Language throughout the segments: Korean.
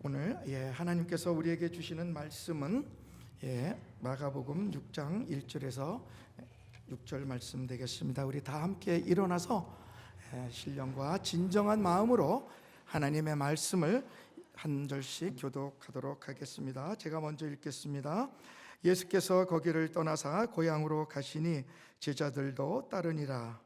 오늘 하나님께서 우리에게 주시는 말씀은 마가복음 6장 1절에서 6절 말씀 되겠습니다. 우리 다 함께 일어나서 신령과 진정한 마음으로 하나님의 말씀을 한 절씩 교독하도록 하겠습니다. 제가 먼저 읽겠습니다. 예수께서 거기를 떠나사 고향으로 가시니 제자들도 따르니라.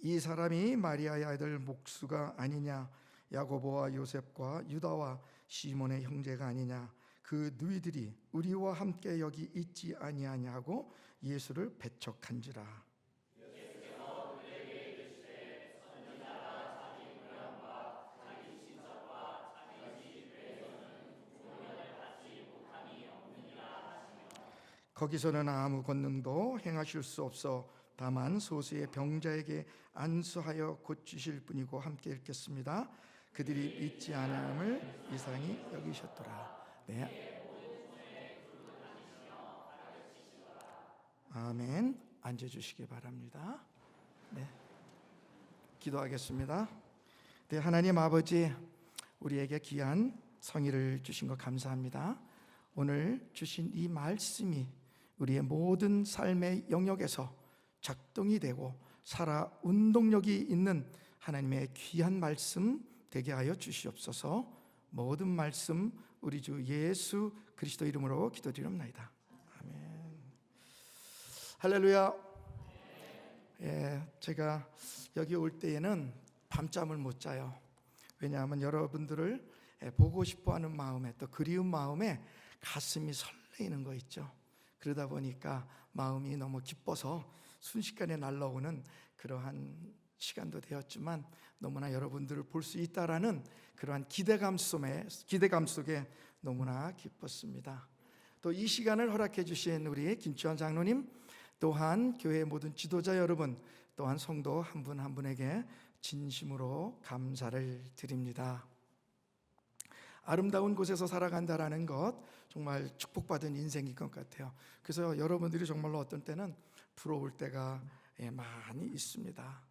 이 사람이 마리아의 아들 목수가 아니냐, 야고보와 요셉과 유다와 시몬의 형제가 아니냐, 그 누이들이 우리와 함께 여기 있지 아니하냐고 예수를 배척한지라. 거기서는 아무 권능도 행하실 수 없어 다만 소수의 병자에게 안수하여 고치실 뿐이고. 함께 읽겠습니다. 그들이 믿지 않음을 이상히 여기셨더라. 네. 아멘. 앉아주시기 바랍니다. 네. 기도하겠습니다. 네, 하나님 아버지, 우리에게 귀한 성의를 주신 것 감사합니다. 오늘 주신 이 말씀이 우리의 모든 삶의 영역에서 작동이 되고 살아 운동력이 있는 하나님의 귀한 말씀 되게 하여 주시옵소서. 모든 말씀 우리 주 예수 그리스도 이름으로 기도드립니다. 아멘. 할렐루야. 제가 여기 올 때에는 밤잠을 못 자요. 왜냐하면 여러분들을 보고 싶어하는 마음에, 또 그리운 마음에 가슴이 설레이는 거 있죠. 그러다 보니까 마음이 너무 기뻐서 순식간에 날아오는 그러한 시간도 되었지만, 너무나 여러분들을 볼 수 있다라는 그러한 기대감 속에 너무나 기뻤습니다. 또 이 시간을 허락해 주신 우리 김치환 장로님, 또한 교회의 모든 지도자 여러분, 또한 성도 한 분 한 분에게 진심으로 감사를 드립니다. 아름다운 곳에서 살아간다라는 것, 정말 축복받은 인생인 것 같아요. 그래서 여러분들이 정말로 어떤 때는 부러울 때가 많이 있습니다.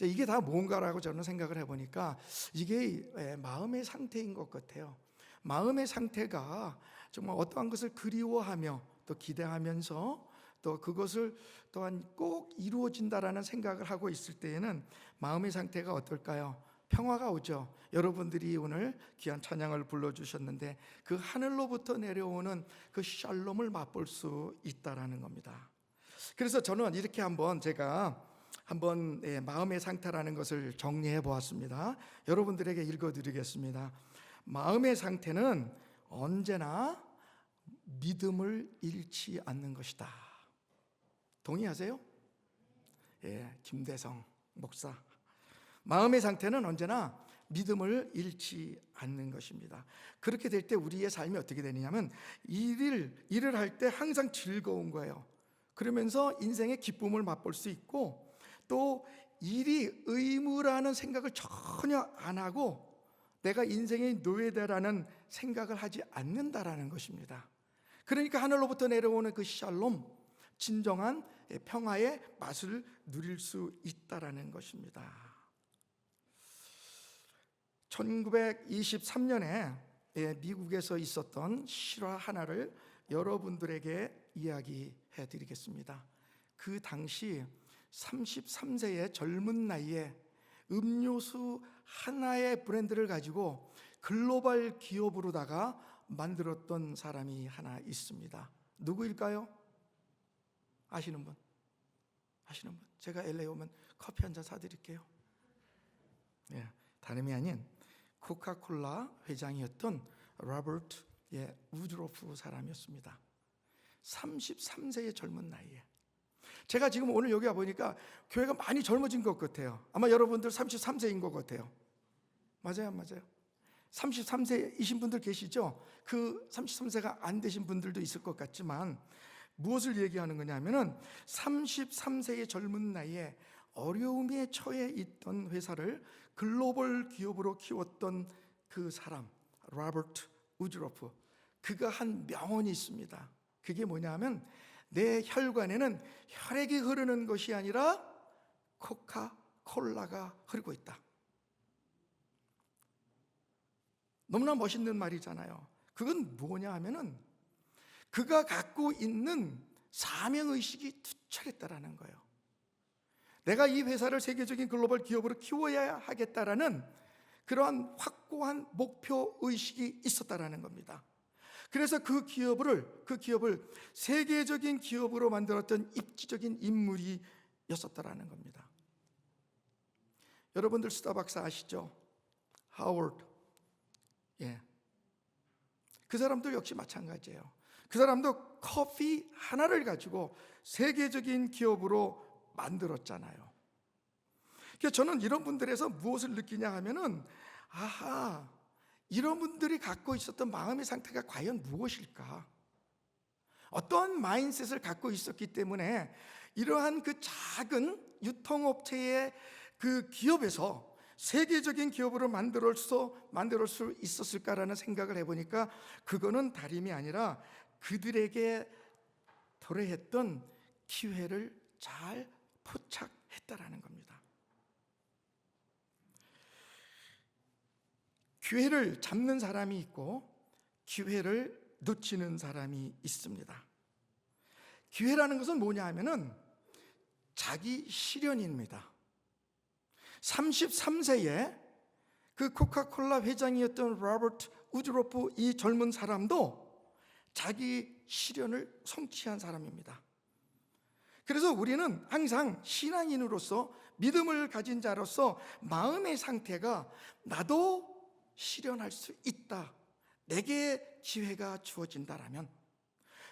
이게 다 뭔가라고 저는 생각을 해보니까 이게 마음의 상태인 것 같아요. 마음의 상태가 정말 어떠한 것을 그리워하며 또 기대하면서 또 그것을 또한 꼭 이루어진다라는 생각을 하고 있을 때에는 마음의 상태가 어떨까요? 평화가 오죠. 여러분들이 오늘 귀한 찬양을 불러주셨는데 그 하늘로부터 내려오는 그 샬롬을 맛볼 수 있다라는 겁니다. 그래서 저는 이렇게 제가 마음의 상태라는 것을 정리해 보았습니다. 여러분들에게 읽어드리겠습니다. 마음의 상태는 언제나 믿음을 잃지 않는 것이다. 동의하세요? 김대성 목사. 마음의 상태는 언제나 믿음을 잃지 않는 것입니다. 그렇게 될 때 우리의 삶이 어떻게 되느냐면 일을 할 때 항상 즐거운 거예요. 그러면서 인생의 기쁨을 맛볼 수 있고, 또 일이 의무라는 생각을 전혀 안 하고 내가 인생의 노예다라는 생각을 하지 않는다라는 것입니다. 그러니까 하늘로부터 내려오는 그 샬롬, 진정한 평화의 맛을 누릴 수 있다라는 것입니다. 1923년에 미국에서 있었던 실화 하나를 여러분들에게 이야기해 드리겠습니다. 그 당시 33세의 젊은 나이에 음료수 하나의 브랜드를 가지고 글로벌 기업으로다가 만들었던 사람이 하나 있습니다. 누구일까요? 아시는 분? 제가 LA 오면 커피 한 잔 사드릴게요. 다름이 아닌 코카콜라 회장이었던 로버트 우드로프 사람이었습니다. 33세의 젊은 나이에. 제가 지금 오늘 여기 와보니까 교회가 많이 젊어진 것 같아요. 아마 여러분들 33세인 것 같아요. 맞아요, 맞아요. 33세이신 분들 계시죠? 그 33세가 안 되신 분들도 있을 것 같지만, 무엇을 얘기하는 거냐면은 33세의 젊은 나이에 어려움에 처해 있던 회사를 글로벌 기업으로 키웠던 그 사람 로버트 우드로프, 그가 한 명언이 있습니다. 그게 뭐냐면 내 혈관에는 혈액이 흐르는 것이 아니라 코카콜라가 흐르고 있다. 너무나 멋있는 말이잖아요. 그건 뭐냐 하면은 그가 갖고 있는 사명의식이 투철했다라는 거예요. 내가 이 회사를 세계적인 글로벌 기업으로 키워야 하겠다라는 그러한 확고한 목표의식이 있었다라는 겁니다. 그래서 그 기업을 세계적인 기업으로 만들었던 입지적인 인물이었었다라는 겁니다. 여러분들 스타벅스 아시죠? 하워드. 그 사람도 역시 마찬가지예요. 그 사람도 커피 하나를 가지고 세계적인 기업으로 만들었잖아요. 그래서 저는 이런 분들에서 무엇을 느끼냐 하면은, 아하, 이런 분들이 갖고 있었던 마음의 상태가 과연 무엇일까? 어떠한 마인셋을 갖고 있었기 때문에 이러한 그 작은 유통업체의 그 기업에서 세계적인 기업으로 만들 수 있었을까라는 생각을 해보니까 그거는 다름이 아니라 그들에게 도래했던 기회를 잘 포착했다라는 겁니다. 기회를 잡는 사람이 있고 기회를 놓치는 사람이 있습니다. 기회라는 것은 뭐냐 하면은 자기 실현입니다. 33세에 그 코카콜라 회장이었던 로버트 우드로프, 이 젊은 사람도 자기 실현을 성취한 사람입니다. 그래서 우리는 항상 신앙인으로서, 믿음을 가진 자로서 마음의 상태가 나도 실현할 수 있다, 내게 기회가 주어진다라면,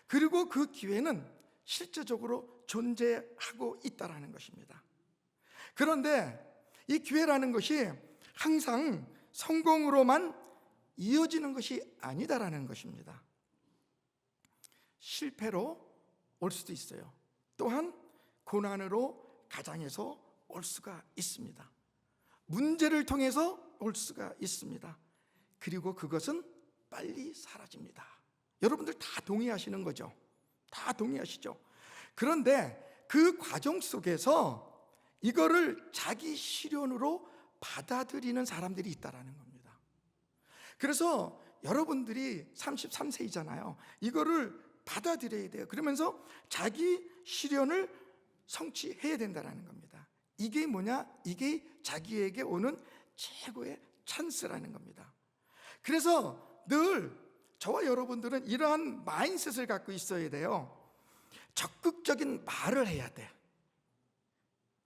그리고 그 기회는 실제적으로 존재하고 있다라는 것입니다. 그런데 이 기회라는 것이 항상 성공으로만 이어지는 것이 아니다라는 것입니다. 실패로 올 수도 있어요. 또한 고난으로 가장해서 올 수가 있습니다. 문제를 통해서 올 수가 있습니다. 그리고 그것은 빨리 사라집니다. 여러분들 다 동의하시는 거죠? 다 동의하시죠? 그런데 그 과정 속에서 이거를 자기 실현으로 받아들이는 사람들이 있다라는 겁니다. 그래서 여러분들이 33세이잖아요. 이거를 받아들여야 돼요. 그러면서 자기 실현을 성취해야 된다라는 겁니다. 이게 뭐냐? 이게 자기에게 오는 최고의 찬스라는 겁니다. 그래서 늘 저와 여러분들은 이러한 마인셋을 갖고 있어야 돼요. 적극적인 말을 해야 돼.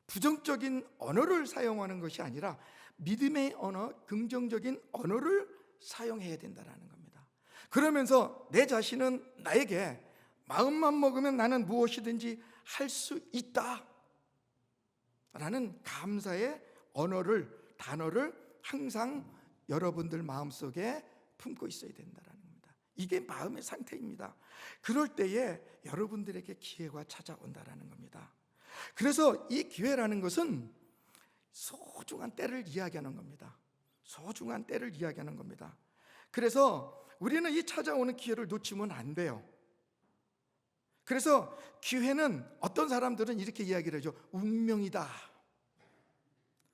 부정적인 언어를 사용하는 것이 아니라 믿음의 언어, 긍정적인 언어를 사용해야 된다는 겁니다. 그러면서 내 자신은 나에게 마음만 먹으면 나는 무엇이든지 할 수 있다 라는 감사의 언어를, 단어를 항상 여러분들 마음속에 품고 있어야 된다는 겁니다. 이게 마음의 상태입니다. 그럴 때에 여러분들에게 기회가 찾아온다는 겁니다. 그래서 이 기회라는 것은 소중한 때를 이야기하는 겁니다. 소중한 때를 이야기하는 겁니다. 그래서 우리는 이 찾아오는 기회를 놓치면 안 돼요. 그래서 기회는 어떤 사람들은 이렇게 이야기를 하죠. 운명이다,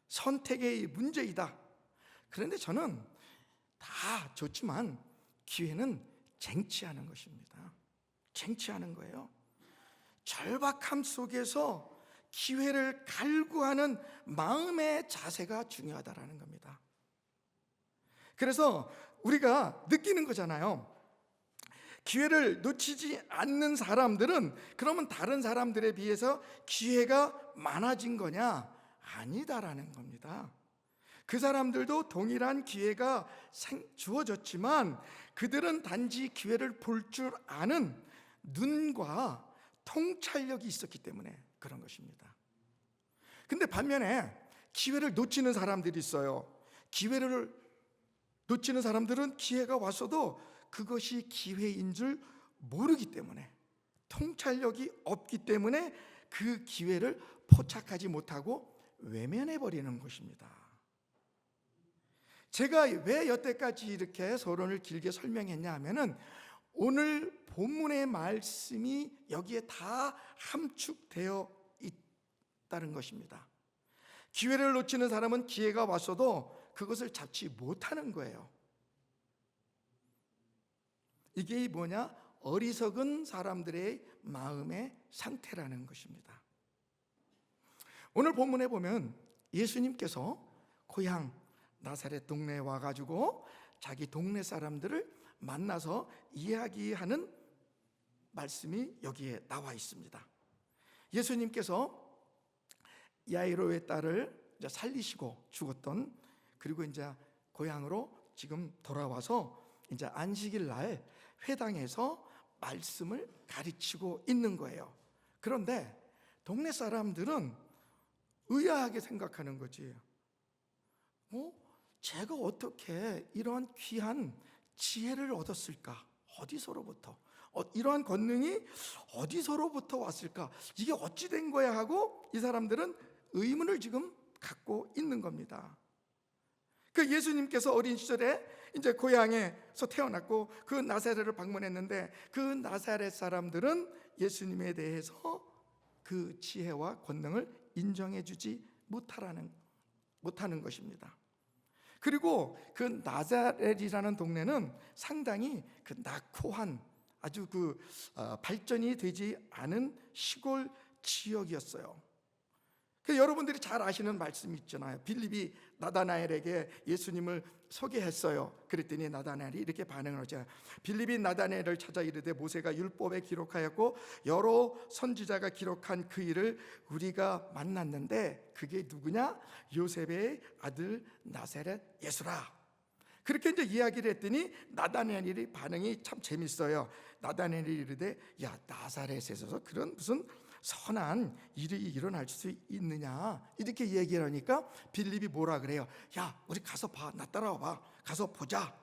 선택의 문제이다. 그런데 저는 다 좋지만 기회는 쟁취하는 것입니다. 쟁취하는 거예요. 절박함 속에서 기회를 갈구하는 마음의 자세가 중요하다라는 겁니다. 그래서 우리가 느끼는 거잖아요. 기회를 놓치지 않는 사람들은 그러면 다른 사람들에 비해서 기회가 많아진 거냐? 아니다라는 겁니다. 그 사람들도 동일한 기회가 주어졌지만 그들은 단지 기회를 볼 줄 아는 눈과 통찰력이 있었기 때문에 그런 것입니다. 근데 반면에 기회를 놓치는 사람들이 있어요. 기회를 놓치는 사람들은 기회가 왔어도 그것이 기회인 줄 모르기 때문에, 통찰력이 없기 때문에 그 기회를 포착하지 못하고 외면해 버리는 것입니다. 제가 왜 여태까지 이렇게 서론을 길게 설명했냐 하면은 오늘 본문의 말씀이 여기에 다 함축되어 있다는 것입니다. 기회를 놓치는 사람은 기회가 왔어도 그것을 잡지 못하는 거예요. 이게 뭐냐? 어리석은 사람들의 마음의 상태라는 것입니다. 오늘 본문에 보면 예수님께서 고향 나사렛 동네에 와가지고 자기 동네 사람들을 만나서 이야기하는 말씀이 여기에 나와 있습니다. 예수님께서 야이로의 딸을 이제 살리시고 죽었던, 그리고 이제 고향으로 지금 돌아와서 이제 안식일 날 회당에서 말씀을 가르치고 있는 거예요. 그런데 동네 사람들은 의아하게 생각하는 거지. 제가 어떻게 이러한 귀한 지혜를 얻었을까? 어디서로부터? 이러한 권능이 어디서로부터 왔을까? 이게 어찌 된 거야 하고 이 사람들은 의문을 지금 갖고 있는 겁니다. 그 예수님께서 어린 시절에 이제 고향에서 태어났고 그 나사렛을 방문했는데 그 나사렛 사람들은 예수님에 대해서 그 지혜와 권능을 인정해 주지 못하는 것입니다. 그리고 그 나사렛이라는 동네는 상당히 그 낙후한 아주 발전이 되지 않은 시골 지역이었어요. 여러분들이 잘 아시는 말씀이 있잖아요. 빌립이 나다나엘에게 예수님을 소개했어요. 그랬더니 나다나엘이 이렇게 반응을 하죠. 빌립이 나다나엘을 찾아 이르되 모세가 율법에 기록하였고 여러 선지자가 기록한 그 일을 우리가 만났는데 그게 누구냐? 요셉의 아들 나사렛 예수라. 그렇게 이제 이야기를 했더니 나다나엘이 반응이 참 재밌어요. 나다나엘이 이르되 야, 나사렛에서 그런 무슨 선한 일이 일어날 수 있느냐 이렇게 얘기를 하니까 빌립이 뭐라 그래요? 야, 우리 가서 봐. 나 따라와 봐. 가서 보자.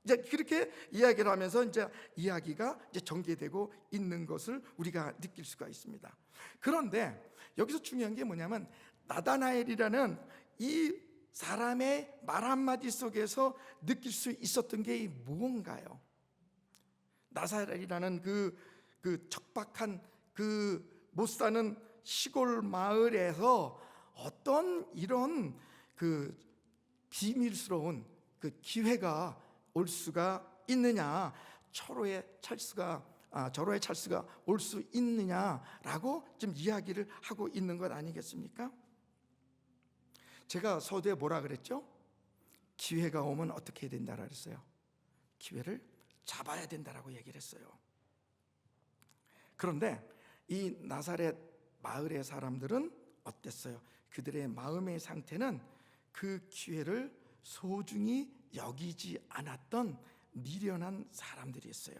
이제 그렇게 이야기를 하면서 이제 이야기가 이제 전개되고 있는 것을 우리가 느낄 수가 있습니다. 그런데 여기서 중요한 게 뭐냐면 나다나엘이라는 이 사람의 말 한마디 속에서 느낄 수 있었던 게 무언가요? 나사렛이라는 그 척박한 못 사는 시골 마을에서 어떤 이런 그 비밀스러운 그 기회가 올 수가 있느냐, 절호의 찰스가 올 수 있느냐라고 지금 이야기를 하고 있는 것 아니겠습니까? 제가 서두에 뭐라 그랬죠? 기회가 오면 어떻게 해야 된다고 그랬어요? 기회를 잡아야 된다라고 얘기를 했어요. 그런데 이 나사렛 마을의 사람들은 어땠어요? 그들의 마음의 상태는 그 기회를 소중히 여기지 않았던 미련한 사람들이었어요.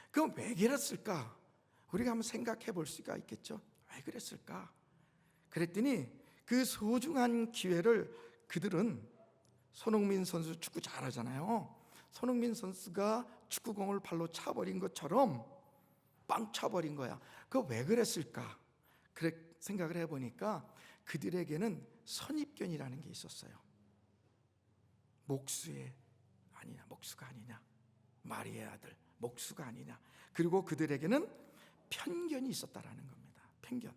그럼 왜 그랬을까? 우리가 한번 생각해 볼 수가 있겠죠. 왜 그랬을까? 그랬더니 그 소중한 기회를 그들은, 손흥민 선수 축구 잘하잖아요. 손흥민 선수가 축구공을 발로 차버린 것처럼 빵 쳐버린 거야. 그거 왜 그랬을까? 그래 생각을 해보니까 그들에게는 선입견이라는 게 있었어요. 목수가 아니냐, 마리아의 아들 목수가 아니냐. 그리고 그들에게는 편견이 있었다라는 겁니다. 편견.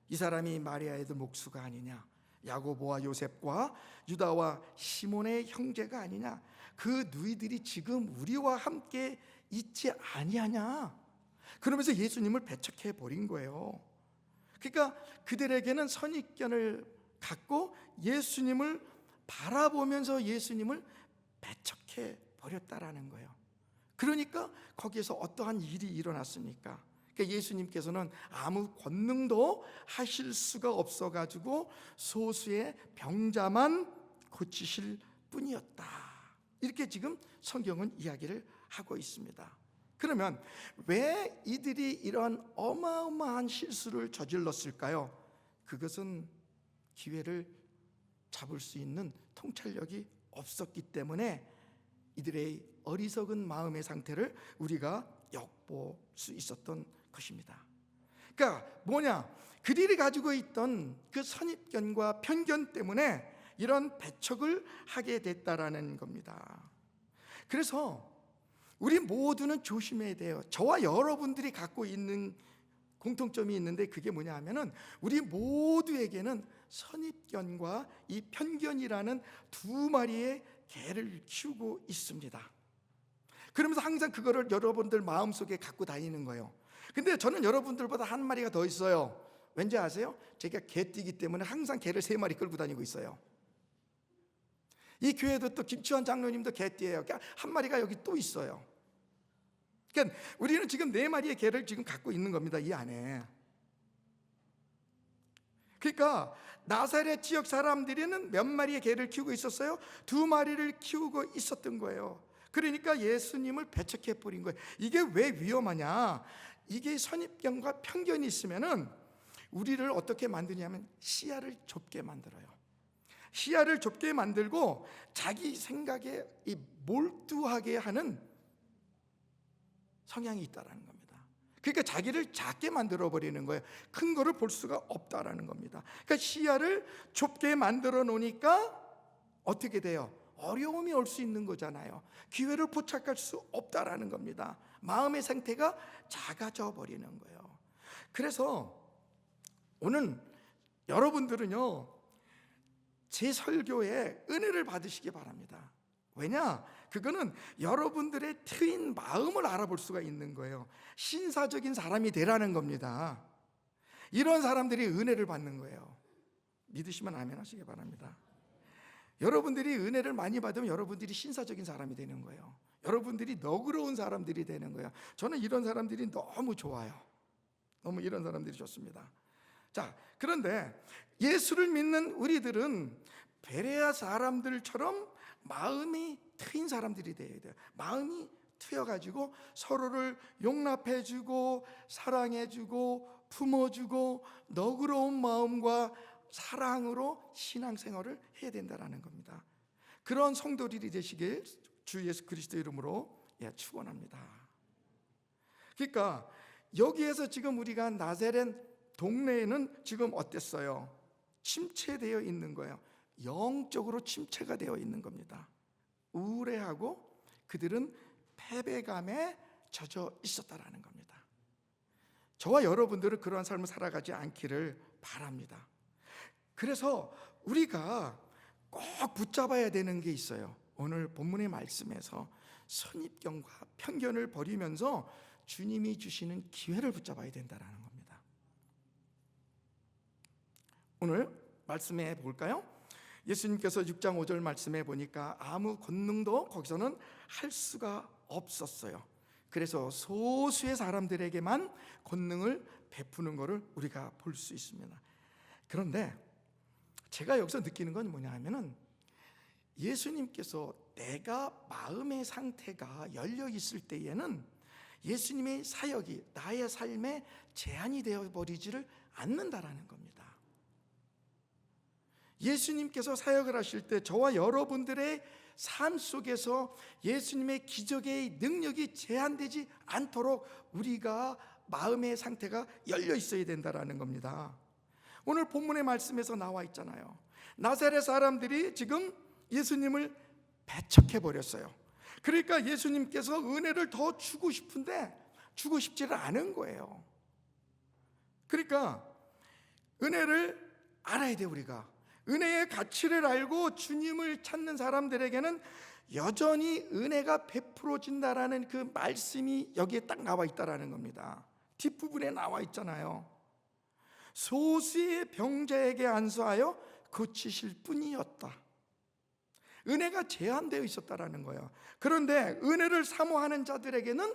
이 사람이 마리아의 아들 목수가 아니냐, 야고보와 요셉과 유다와 시몬의 형제가 아니냐, 그 누이들이 지금 우리와 함께 있지 아니하냐. 그러면서 예수님을 배척해 버린 거예요. 그러니까 그들에게는 선입견을 갖고 예수님을 바라보면서 예수님을 배척해 버렸다라는 거예요. 그러니까 거기에서 어떠한 일이 일어났습니까? 그러니까 예수님께서는 아무 권능도 하실 수가 없어가지고 소수의 병자만 고치실 뿐이었다. 이렇게 지금 성경은 이야기를 하고 있습니다. 그러면 왜 이들이 이런 어마어마한 실수를 저질렀을까요? 그것은 기회를 잡을 수 있는 통찰력이 없었기 때문에 이들의 어리석은 마음의 상태를 우리가 엿볼 수 있었던 것입니다. 그러니까 뭐냐? 그들이 가지고 있던 그 선입견과 편견 때문에 이런 배척을 하게 됐다라는 겁니다. 그래서 우리 모두는 조심해야 돼요. 저와 여러분들이 갖고 있는 공통점이 있는데 그게 뭐냐 하면은 우리 모두에게는 선입견과 이 편견이라는 두 마리의 개를 키우고 있습니다. 그러면서 항상 그거를 여러분들 마음속에 갖고 다니는 거예요. 근데 저는 여러분들보다 한 마리가 더 있어요. 왠지 아세요? 제가 개띠기 때문에 항상 개를 3마리 끌고 다니고 있어요. 이 교회도 또 김치환 장로님도 개띠예요. 한 마리가 여기 또 있어요. 그러니까 우리는 지금 4마리의 개를 지금 갖고 있는 겁니다, 이 안에. 그러니까 나사렛 지역 사람들은 몇 마리의 개를 키우고 있었어요? 2마리를 키우고 있었던 거예요. 그러니까 예수님을 배척해 버린 거예요. 이게 왜 위험하냐? 이게 선입견과 편견이 있으면은 우리를 어떻게 만드냐면 시야를 좁게 만들어요. 시야를 좁게 만들고 자기 생각에 몰두하게 하는 성향이 있다라는 겁니다. 그러니까 자기를 작게 만들어 버리는 거예요. 큰 거를 볼 수가 없다라는 겁니다. 그러니까 시야를 좁게 만들어 놓으니까 어떻게 돼요? 어려움이 올 수 있는 거잖아요. 기회를 포착할 수 없다라는 겁니다. 마음의 상태가 작아져 버리는 거예요. 그래서 오늘 여러분들은요, 제 설교에 은혜를 받으시기 바랍니다. 왜냐? 그거는 여러분들의 트인 마음을 알아볼 수가 있는 거예요. 신사적인 사람이 되라는 겁니다. 이런 사람들이 은혜를 받는 거예요. 믿으시면 아멘 하시기 바랍니다. 여러분들이 은혜를 많이 받으면 여러분들이 신사적인 사람이 되는 거예요. 여러분들이 너그러운 사람들이 되는 거예요. 저는 이런 사람들이 너무 좋아요. 너무 이런 사람들이 좋습니다. 자, 그런데 예수를 믿는 우리들은 베레아 사람들처럼 마음이 트인 사람들이 되어야 돼요. 마음이 트여가지고 서로를 용납해주고 사랑해주고 품어주고 너그러운 마음과 사랑으로 신앙생활을 해야 된다는 겁니다. 그런 성도들이 되시길 주 예수 그리스도 이름으로 축원합니다. 그러니까 여기에서 지금 우리가 나사렛 동네에는 지금 어땠어요? 침체되어 있는 거예요. 영적으로 침체가 되어 있는 겁니다. 우울해하고 그들은 패배감에 젖어 있었다라는 겁니다. 저와 여러분들은 그러한 삶을 살아가지 않기를 바랍니다. 그래서 우리가 꼭 붙잡아야 되는 게 있어요. 오늘 본문의 말씀에서 선입견과 편견을 버리면서 주님이 주시는 기회를 붙잡아야 된다는 겁니다. 오늘 말씀해 볼까요? 예수님께서 6장 5절 말씀해 보니까 아무 권능도 거기서는 할 수가 없었어요. 그래서 소수의 사람들에게만 권능을 베푸는 것을 우리가 볼 수 있습니다. 그런데 제가 여기서 느끼는 건 뭐냐 하면은 예수님께서 내가 마음의 상태가 열려 있을 때에는 예수님의 사역이 나의 삶에 제한이 되어 버리지를 않는다라는 겁니다. 예수님께서 사역을 하실 때 저와 여러분들의 삶 속에서 예수님의 기적의 능력이 제한되지 않도록 우리가 마음의 상태가 열려 있어야 된다라는 겁니다. 오늘 본문의 말씀에서 나와 있잖아요. 나사렛 사람들이 지금 예수님을 배척해 버렸어요. 그러니까 예수님께서 은혜를 더 주고 싶은데 주고 싶지를 않은 거예요. 그러니까 은혜를 알아야 돼. 우리가 은혜의 가치를 알고 주님을 찾는 사람들에게는 여전히 은혜가 베풀어진다라는 그 말씀이 여기에 딱 나와 있다라는 겁니다. 뒷부분에 나와 있잖아요. 소수의 병자에게 안수하여 고치실 뿐이었다. 은혜가 제한되어 있었다라는 거예요. 그런데 은혜를 사모하는 자들에게는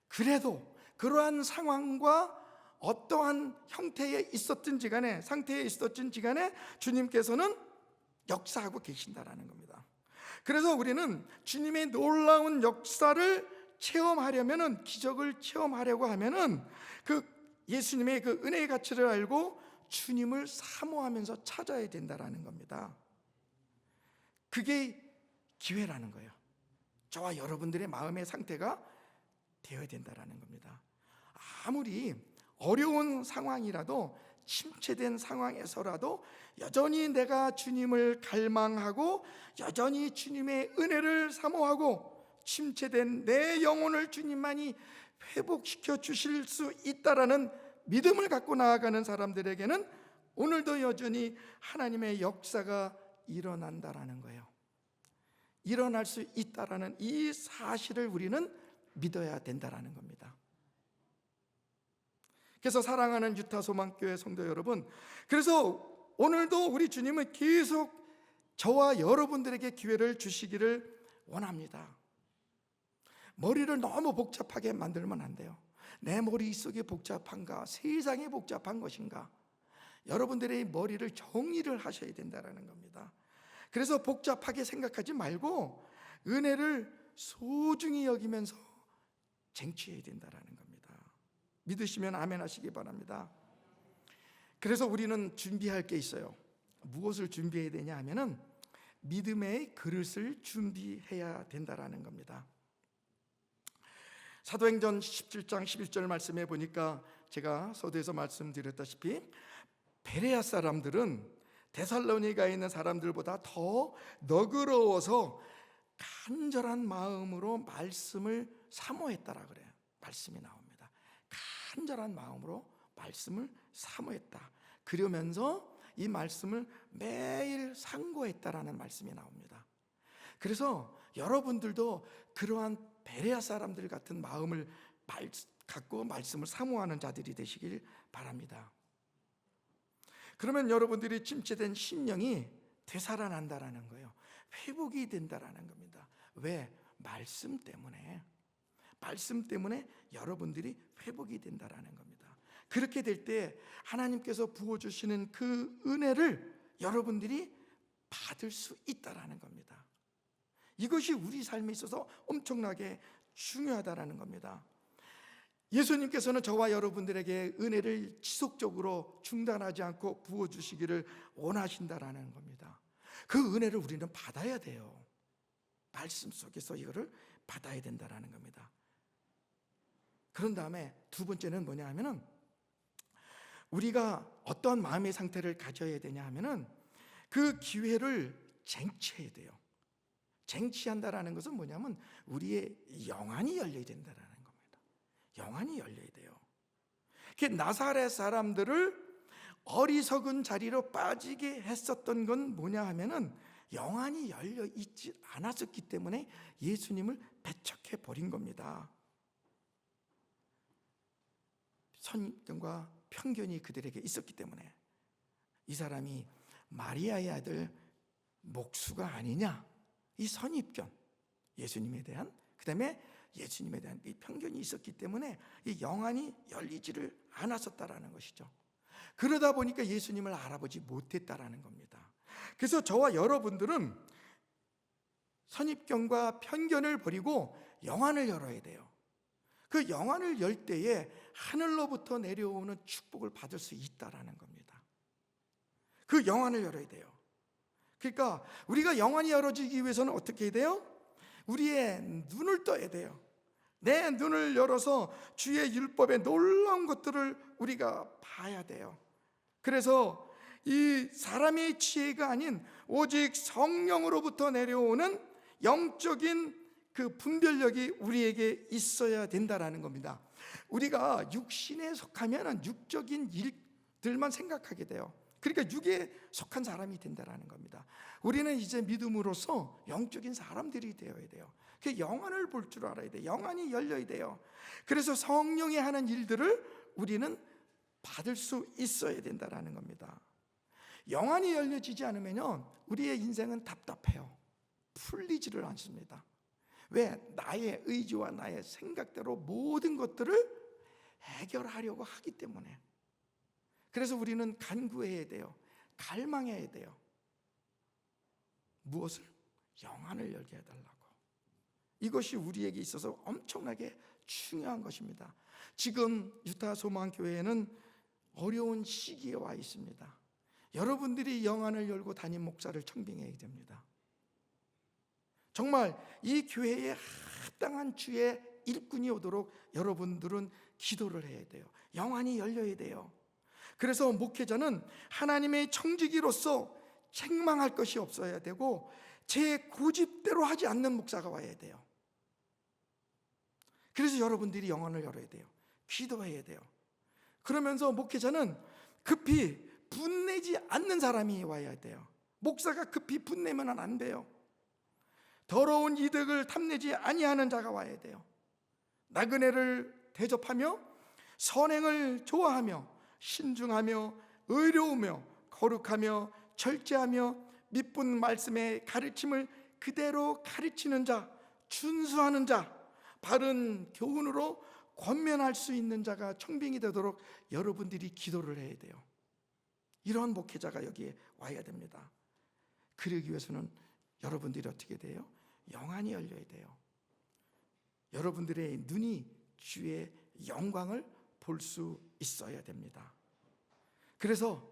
그래도 그러한 상황과 어떠한 형태에 있었든지 간에 상태에 있었든지 간에 주님께서는 역사하고 계신다라는 겁니다. 그래서 우리는 주님의 놀라운 역사를 체험하려면은, 기적을 체험하려고 하면은 그 예수님의 그 은혜의 가치를 알고 주님을 사모하면서 찾아야 된다라는 겁니다. 그게 기회라는 거예요. 저와 여러분들의 마음의 상태가 되어야 된다라는 겁니다. 아무리 어려운 상황이라도 침체된 상황에서라도 여전히 내가 주님을 갈망하고 여전히 주님의 은혜를 사모하고 침체된 내 영혼을 주님만이 회복시켜 주실 수 있다라는 믿음을 갖고 나아가는 사람들에게는 오늘도 여전히 하나님의 역사가 일어난다라는 거예요. 일어날 수 있다라는 이 사실을 우리는 믿어야 된다라는 겁니다. 그래서 사랑하는 유타 소망교회 성도 여러분, 그래서 오늘도 우리 주님은 계속 저와 여러분들에게 기회를 주시기를 원합니다. 머리를 너무 복잡하게 만들면 안 돼요. 내 머릿속이 복잡한가? 세상이 복잡한 것인가? 여러분들의 머리를 정리를 하셔야 된다는 겁니다. 그래서 복잡하게 생각하지 말고 은혜를 소중히 여기면서 쟁취해야 된다는 겁니다. 믿으시면 아멘 하시기 바랍니다. 그래서 우리는 준비할 게 있어요. 무엇을 준비해야 되냐 하면은 믿음의 그릇을 준비해야 된다는 겁니다. 사도행전 17장 11절 말씀해 보니까 제가 서두에서 말씀드렸다시피 베레아 사람들은 데살로니가에 있는 사람들보다 더 너그러워서 간절한 마음으로 말씀을 사모했다라 그래요. 말씀이 나옵니다. 간절한 마음으로 말씀을 사모했다. 그러면서 이 말씀을 매일 상고했다라는 말씀이 나옵니다. 그래서 여러분들도 그러한 베레아 사람들 같은 마음을 갖고 말씀을 사모하는 자들이 되시길 바랍니다. 그러면 여러분들이 침체된 심령이 되살아난다라는 거예요. 회복이 된다라는 겁니다. 왜? 말씀 때문에. 말씀 때문에 여러분들이 회복이 된다라는 겁니다. 그렇게 될 때 하나님께서 부어주시는 그 은혜를 여러분들이 받을 수 있다라는 겁니다. 이것이 우리 삶에 있어서 엄청나게 중요하다라는 겁니다. 예수님께서는 저와 여러분들에게 은혜를 지속적으로 중단하지 않고 부어주시기를 원하신다라는 겁니다. 그 은혜를 우리는 받아야 돼요. 말씀 속에서 이거를 받아야 된다라는 겁니다. 그런 다음에 두 번째는 뭐냐 하면은 우리가 어떤 마음의 상태를 가져야 되냐 하면은 그 기회를 쟁취해야 돼요. 쟁취한다라는 것은 뭐냐면 우리의 영안이 열려야 된다라는 겁니다. 영안이 열려야 돼요. 나사렛 사람들을 어리석은 자리로 빠지게 했었던 건 뭐냐 하면은 영안이 열려 있지 않았었기 때문에 예수님을 배척해 버린 겁니다. 선입견과 편견이 그들에게 있었기 때문에 이 사람이 마리아의 아들 목수가 아니냐, 이 선입견, 예수님에 대한, 그 다음에 예수님에 대한 이 편견이 있었기 때문에 이 영안이 열리지를 않았었다라는 것이죠. 그러다 보니까 예수님을 알아보지 못했다라는 겁니다. 그래서 저와 여러분들은 선입견과 편견을 버리고 영안을 열어야 돼요. 그 영안을 열 때에 하늘로부터 내려오는 축복을 받을 수 있다라는 겁니다. 그 영안을 열어야 돼요. 그러니까 우리가 영안이 열어지기 위해서는 어떻게 해야 돼요? 우리의 눈을 떠야 돼요. 내 눈을 열어서 주의 율법의 놀라운 것들을 우리가 봐야 돼요. 그래서 이 사람의 지혜가 아닌 오직 성령으로부터 내려오는 영적인 그 분별력이 우리에게 있어야 된다라는 겁니다. 우리가 육신에 속하면 육적인 일들만 생각하게 돼요. 그러니까 육에 속한 사람이 된다라는 겁니다. 우리는 이제 믿음으로써 영적인 사람들이 되어야 돼요. 그 영안을 볼 줄 알아야 돼요. 영안이 열려야 돼요. 그래서 성령이 하는 일들을 우리는 받을 수 있어야 된다라는 겁니다. 영안이 열려지지 않으면요, 우리의 인생은 답답해요. 풀리지를 않습니다. 왜? 나의 의지와 나의 생각대로 모든 것들을 해결하려고 하기 때문에. 그래서 우리는 간구해야 돼요. 갈망해야 돼요. 무엇을? 영안을 열게 해달라고. 이것이 우리에게 있어서 엄청나게 중요한 것입니다. 지금 유타 소망교회는 어려운 시기에 와 있습니다. 여러분들이 영안을 열고 담임 목사를 청빙해야 됩니다. 정말 이 교회에 합당한 주의 일꾼이 오도록 여러분들은 기도를 해야 돼요. 영안이 열려야 돼요. 그래서 목회자는 하나님의 청지기로서 책망할 것이 없어야 되고 제 고집대로 하지 않는 목사가 와야 돼요. 그래서 여러분들이 영혼을 열어야 돼요. 기도해야 돼요. 그러면서 목회자는 급히 분내지 않는 사람이 와야 돼요. 목사가 급히 분내면 안 돼요. 더러운 이득을 탐내지 아니하는 자가 와야 돼요. 나그네를 대접하며 선행을 좋아하며 신중하며 의로우며 거룩하며 절제하며 미쁜 말씀의 가르침을 그대로 가르치는 자, 준수하는 자, 바른 교훈으로 권면할 수 있는 자가 청빙이 되도록 여러분들이 기도를 해야 돼요. 이런 목회자가 여기에 와야 됩니다. 그러기 위해서는 여러분들이 어떻게 돼요? 영안이 열려야 돼요. 여러분들의 눈이 주의 영광을 볼 수 있어야 됩니다. 그래서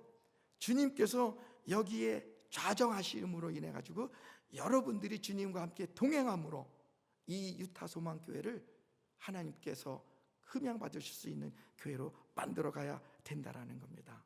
주님께서 여기에 좌정하심으로 인해 가지고 여러분들이 주님과 함께 동행함으로 이 유타 소망교회를 하나님께서 흠양 받으실 수 있는 교회로 만들어 가야 된다라는 겁니다.